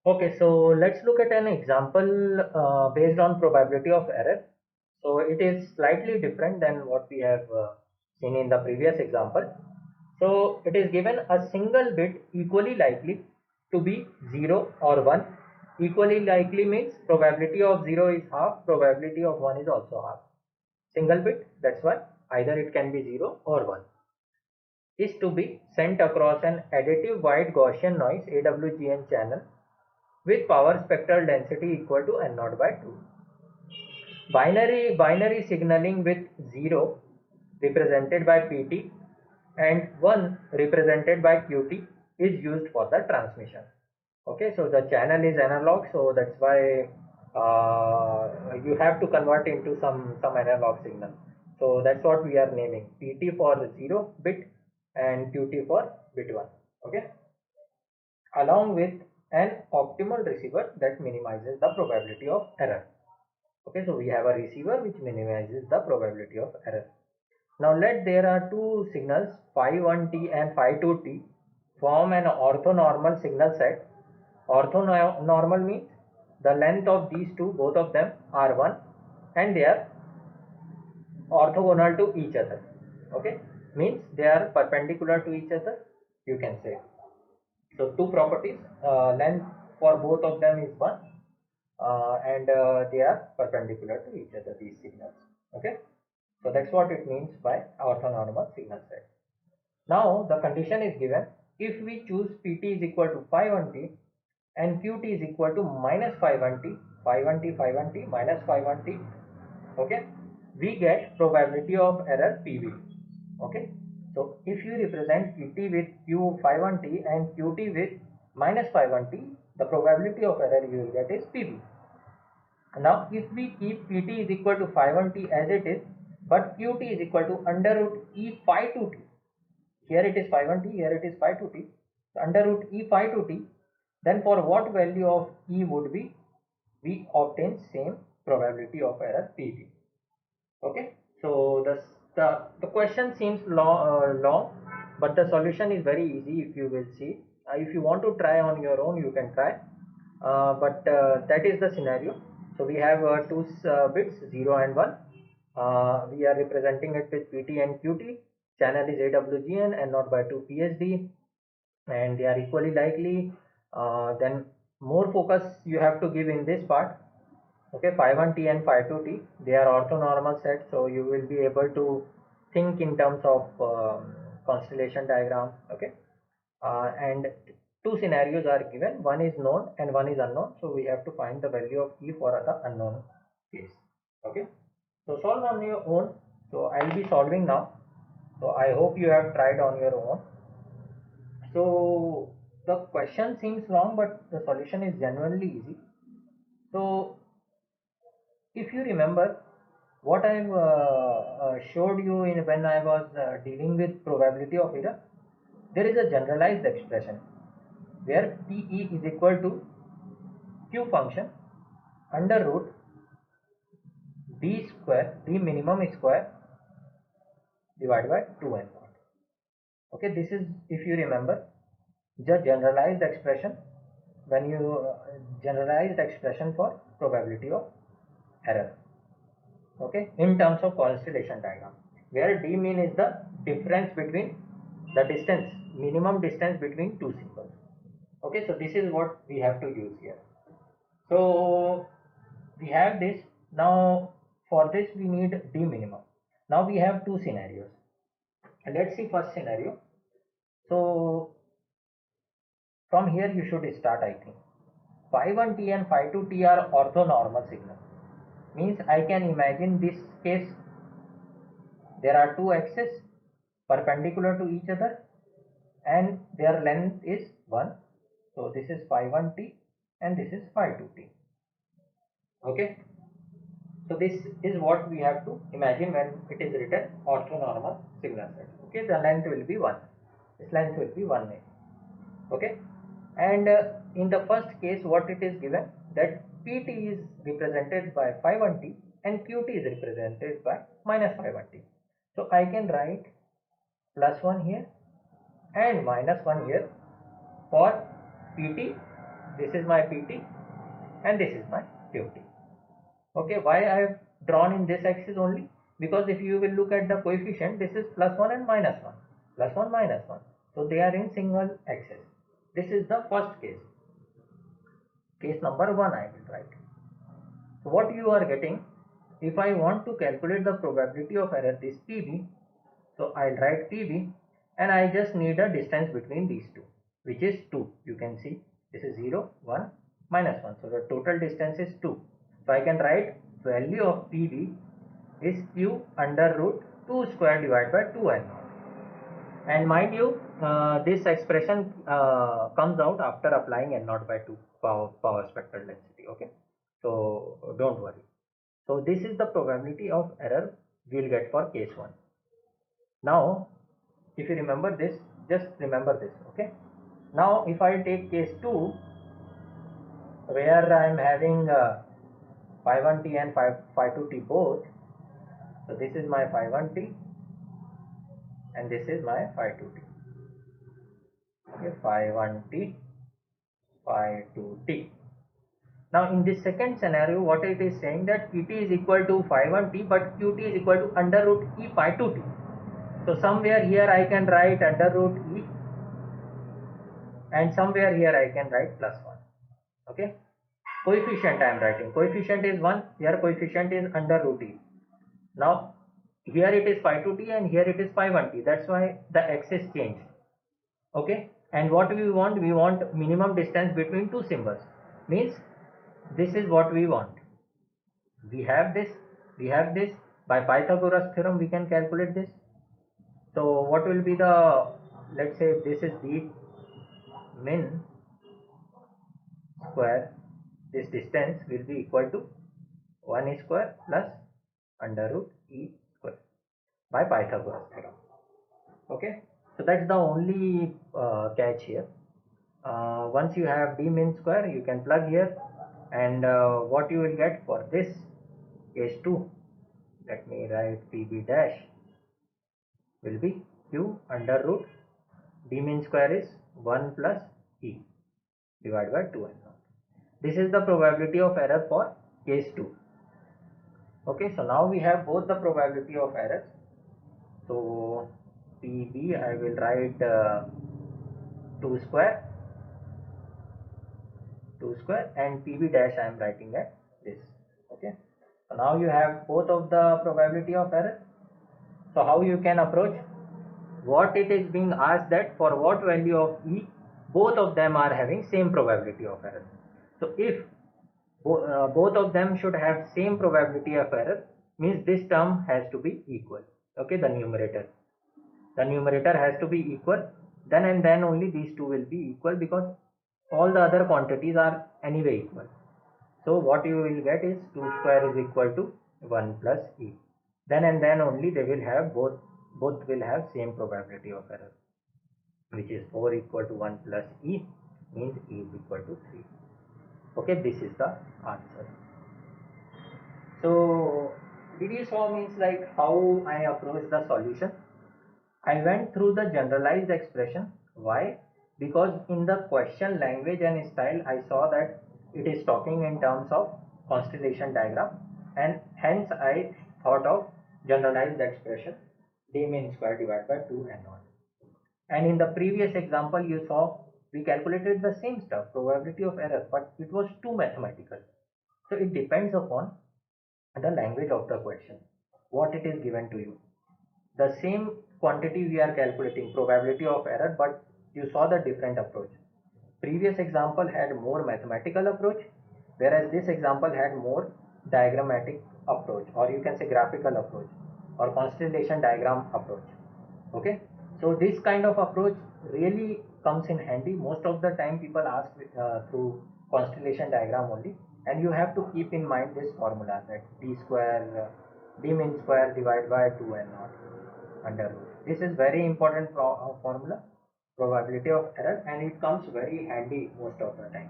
Okay, so let's look at an example based on probability of error. So it is slightly different than what we have seen in the previous example. So it is given a single bit equally likely to be 0 or 1. Equally likely means probability of 0 is half, probability of 1 is also half. Single bit, that's why either it can be 0 or 1, is to be sent across an additive wide Gaussian noise AWGN channel with power spectral density equal to n naught by 2. Binary signaling with 0 represented by Pt and 1 represented by Qt is used for the transmission. Okay, so the channel is analog, so that's why you have to convert into some analog signal. So that's what we are naming, Pt for 0 bit and Qt for bit 1. Okay, along with an optimal receiver that minimizes the probability of error. Okay, so we have a receiver which minimizes the probability of error. Now let there are two signals phi 1t and phi 2t form an orthonormal signal set. Orthonormal means the length of these two, both of them are 1 and they are orthogonal to each other. Okay, means they are perpendicular to each other, you can say. So two properties, length for both of them is 1 and they are perpendicular to each other, these signals. Okay, so that's what it means by orthonormal signal set. Now the condition is given, if we choose Pt is equal to phi 1t and Qt is equal to minus phi 1t, phi 1t, phi 1t minus phi 1t, okay, we get probability of error PV. Okay, so if you represent Pt with Q phi 1t and Qt with minus phi 1t, the probability of error you will get is PV. Now if we keep Pt is equal to phi 1t as it is, but Qt is equal to under root e phi 2t, here it is phi 1t, here it is phi 2t, so under root e phi 2t, then for what value of e would be, we obtain same probability of error PV. Okay, so the question seems long, but the solution is very easy if you will see. If you want to try on your own, you can try, but that is the scenario. So we have two bits 0 and 1. We are representing it with Pt and Qt. Channel is AWGN and not by 2 PSD, and they are equally likely. Then more focus you have to give in this part. Okay, phi 1t and phi 2t, they are orthonormal sets, so you will be able to think in terms of constellation diagram. Okay, and two scenarios are given, one is known and one is unknown, so we have to find the value of e for the unknown case. Okay, so solve on your own. So I'll be solving now, so I hope you have tried on your own. So the question seems long, but the solution is genuinely easy. So if you remember what I've showed you in when I was dealing with probability of error, there is a generalized expression where PE is equal to Q function under root D square, D minimum square divided by 2n naught. Okay, this is, if you remember, the generalized expression when you generalized expression for probability of error. Okay, in terms of constellation diagram, where d mean is the difference between the distance, minimum distance between two symbols. Okay, so this is what we have to use here. So we have this. Now for this we need d minimum. Now we have two scenarios. Let's see first scenario. So from here you should start. I think phi 1t and phi 2t are orthonormal signal, means I can imagine this case. There are two axes perpendicular to each other and their length is 1. So this is phi 1t and this is phi 2t. Okay. So this is what we have to imagine when it is written orthonormal signal set. Okay. The length will be 1. This length will be 1 meter. Okay. And in the first case what it is given, that pt is represented by phi 1t and qt is represented by minus phi 1t. So I can write +1 here and -1 here for pt This is my PT and this is my QT. Okay, why I have drawn in this axis only? Because if you will look at the coefficient, this is +1 and -1, +1 -1. So they are in single axis. This is the first case. Case number 1 I will write. So what you are getting, if I want to calculate the probability of error, this PB, so I'll write PB and I just need a distance between these two, which is 2. You can see this is 0, 1, -1. So the total distance is 2. So I can write value of PB is Q under root 2 square divided by 2n. And mind you, this expression comes out after applying n0 by 2 power spectral density. Okay, so don't worry. So this is the probability of error we'll get for case 1. Now if you remember this, just remember this. Okay, now if I take case 2, where I am having phi 1t and phi 2t both. So this is my phi 1t and this is my phi 2t. Okay, phi 1t, phi 2t. Now in this second scenario, what it is saying that Pt is equal to phi 1t, but Qt is equal to under root e phi 2t. So somewhere here I can write under root e, and somewhere here I can write +1. Okay, coefficient I am writing. Coefficient is 1. Here coefficient is under root e. Now here it is phi 2t and here it is phi 1t. That's why the axis changed. Okay, and what we want minimum distance between two symbols. Means this is what we want. We have this. By Pythagoras theorem we can calculate this. So what will be the, let's say this is the min square, this distance will be equal to 1 square plus under root e square by Pythagoras theorem. Okay, so that's the only catch here. Once you have d min square, you can plug here, and what you will get for this case 2, let me write PB dash will be q under root d min square is 1 plus e divided by 2n. This is the probability of error for case 2. Okay, so now we have both the probability of errors. So PB I will write 2 square and PB dash I am writing at this. Okay, so now you have both of the probability of error. So how you can approach? What it is being asked that for what value of E both of them are having same probability of error. So if both of them should have same probability of error, means this term has to be equal. Okay, the numerator has to be equal, then and then only these two will be equal, because all the other quantities are anyway equal. So what you will get is 2 square is equal to 1 plus e. Then and then only they will have both will have same probability of error, which is 4 equal to 1 plus e, means e is equal to 3. Okay, this is the answer. So did you saw means like how I approach the solution? I went through the generalized expression. Why? Because in the question language and style, I saw that it is talking in terms of constellation diagram, and hence I thought of generalized expression d min square divided by 2 n0. And in the previous example you saw we calculated the same stuff, probability of error, but it was too mathematical. So it depends upon the language of the question, what it is given to you. The same quantity we are calculating, probability of error, but you saw the different approach. Previous example had more mathematical approach, whereas this example had more diagrammatic approach, or you can say graphical approach, or constellation diagram approach. Okay, so this kind of approach really comes in handy. Most of the time people ask through constellation diagram only, and you have to keep in mind this formula, that d square d min square divided by 2n0 under root. This is very important formula, probability of error, and it comes very handy most of the time.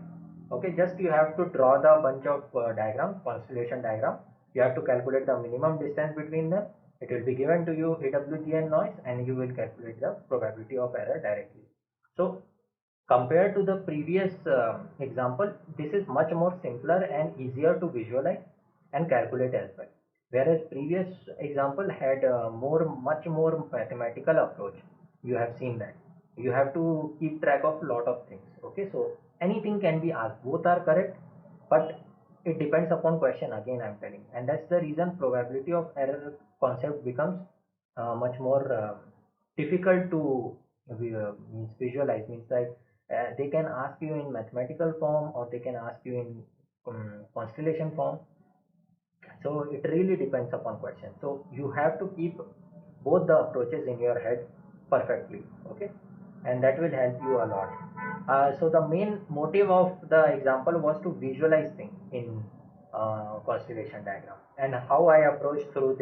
Okay, just you have to draw the bunch of diagrams, constellation diagram. You have to calculate the minimum distance between them. It will be given to you AWG and noise, and you will calculate the probability of error directly. So Compared to the previous example, this is much more simpler and easier to visualize and calculate as well. Whereas previous example had much more mathematical approach. You have seen that. You have to keep track of lot of things. Okay, so anything can be asked. Both are correct, but it depends upon question again. I'm telling, and that's the reason probability of error concept becomes much more difficult to means visualize. Means like they can ask you in mathematical form or they can ask you in constellation form. So it really depends upon question. So you have to keep both the approaches in your head perfectly. Okay, and that will help you a lot. So the main motive of the example was to visualize things in constellation diagram, and how I approach through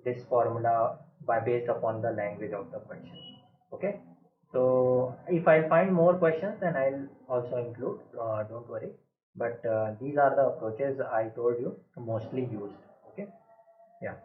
this formula by based upon the language of the question. Okay, so if I find more questions, then I'll also include, don't worry. But these are the approaches I told you mostly used. Okay, yeah.